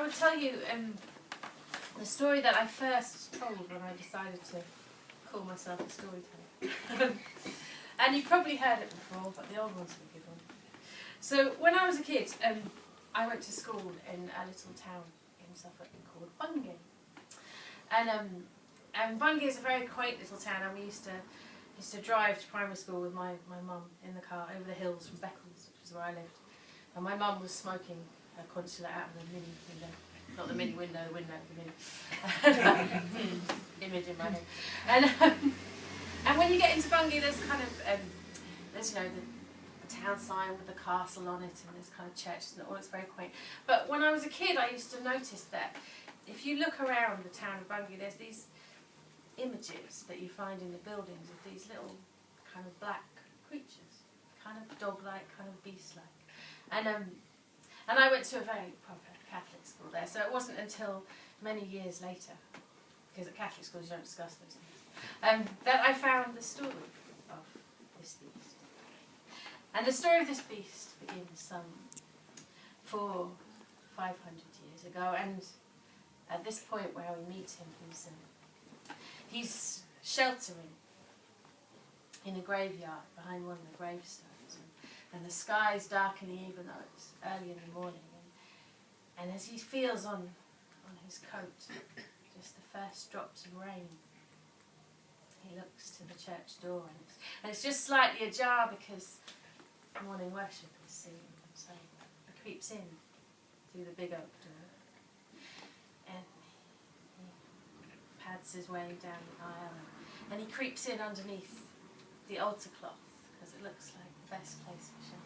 I would tell you the story that I first told when I decided to call myself a storyteller. And you've probably heard it before, but the old ones are a good one. So when I was a kid, I went to school in a little town in Suffolk called Bungay. And Bungay is a very quaint little town, and we used to drive to primary school with my mum in the car over the hills from Beccles, which is where I lived. And my mum was smoking a consulate out of the mini window. Not the mini window, the window, the mini. Image in my head. And when you get into Bungay, there's kind of, there's, you know, the town sign with the castle on it, and there's kind of churches and all, it's very quaint. But when I was a kid, I used to notice that if you look around the town of Bungay, there's these images that you find in the buildings of these little kind of black creatures, kind of dog-like, kind of beast-like. And I went to a very proper Catholic school there, so it wasn't until many years later, because at Catholic schools you don't discuss those things, that I found the story of this beast. And the story of this beast begins some 400-500 years ago, and at this point where we meet him, he's sheltering in a graveyard behind one of the gravestones, and the sky's darkening even though it's early in the morning, and as he feels on his coat just the first drops of rain, he looks to the church door, and it's just slightly ajar because morning worship is seen, so he creeps in through the big oak door, and he pads his way down the aisle, and he creeps in underneath the altar cloth because it looks like the best place for shelter.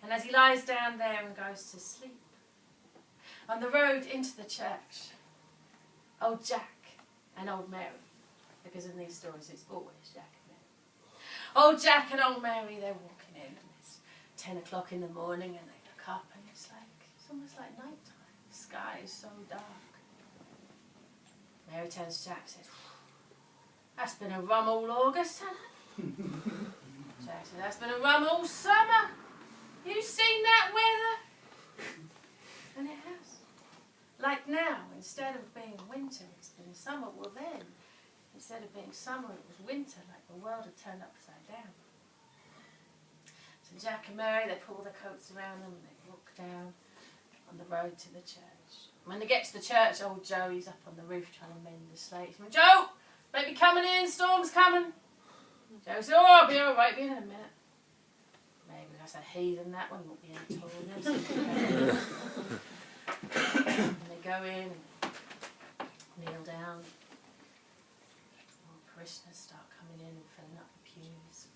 And as he lies down there and goes to sleep, on the road into the church, old Jack and old Mary, because in these stories it's always Jack and Mary. Old Jack and old Mary, they're walking in, and it's 10 o'clock in the morning, and they look up, and it's almost like night time. The sky is so dark. Mary turns to Jack and says, "That's been a rum all August, hasn't it?" Jack says, "That's been a rum all summer. You seen that weather?" And it has. Like now, instead of being winter, it's been summer. Well then, instead of being summer, it was winter, like the world had turned upside down. So Jack and Mary, they pull their coats around them and they walk down on the road to the church. When they get to the church, old Joey's up on the roof trying to mend the slate. He's going, "Joe, baby coming in, storm's coming." Joe says, "Oh, I'll be all right, be in a minute." Maybe that's a heathen, that one won't be any taller. And they go in, kneel down. More parishioners start coming in and filling up the pews.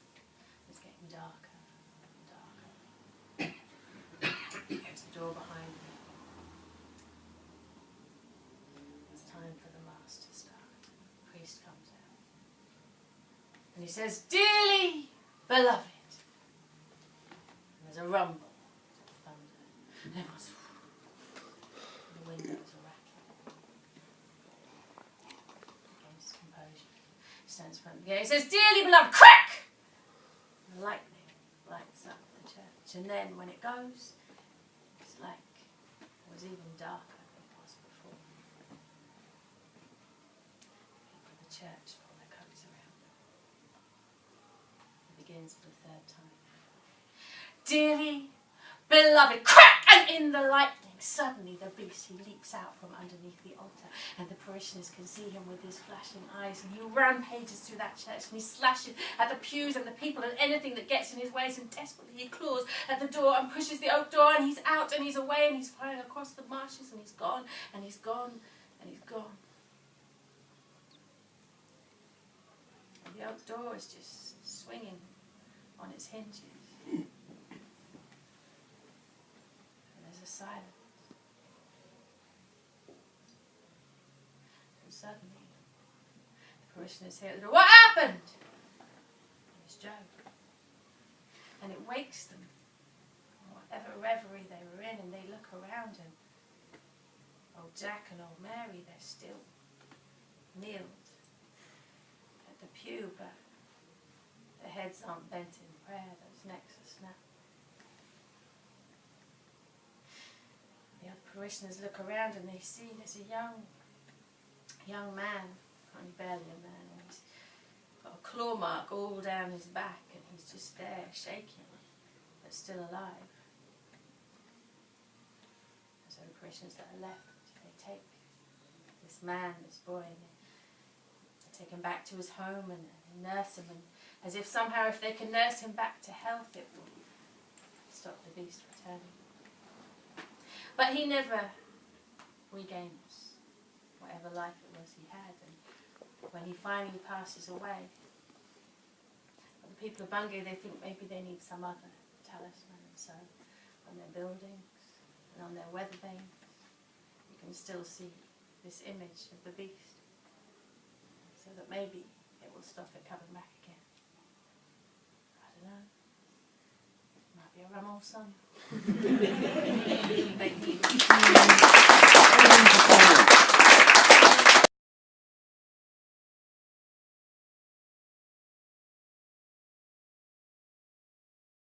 It's getting darker and darker. There's the door behind them. It's time for the mass to start. The priest comes out. And he says, "Dearly beloved." And there's a rumble, thunder. And everyone's... The windows are rattling. Against composure. He stands in front of the gate. He says, "Dearly beloved," crack! The lightning lights up the church. And then when it goes, it's like it was even darker than it was before. People in the church pull their coats around them. It begins for the third time. "Dearly beloved," crack! And in the lightning, suddenly the beast, he leaps out from underneath the altar, and the parishioners can see him with his flashing eyes, and he rampages through that church, and he slashes at the pews and the people and anything that gets in his way, and desperately he claws at the door and pushes the oak door, and he's out and he's away, and he's flying across the marshes, and he's gone, and he's gone, and he's gone. And the oak door is just swinging on its hinges. Silence. And suddenly, the parishioners hear the door. "What happened?" And it's Joe. And it wakes them, whatever reverie they were in, and they look around, and old Jack and old Mary, they're still kneeled at the pew, but their heads aren't bent in prayer, those necks are snapped. the other parishioners look around and they see there's a young man, only barely a man, and he's got a claw mark all down his back, and he's just there shaking, but still alive. So the parishioners that are left, they take this man, this boy, and they take him back to his home and they nurse him, and as if somehow if they can nurse him back to health, it will stop the beast returning. But he never regains whatever life it was he had, and when he finally passes away, the people of Bungay, they think maybe they need some other talisman, and so on their buildings and on their weather vanes you can still see this image of the beast, so that maybe it will stop it coming back again. I don't know. Might be a Ramon song. Thank you.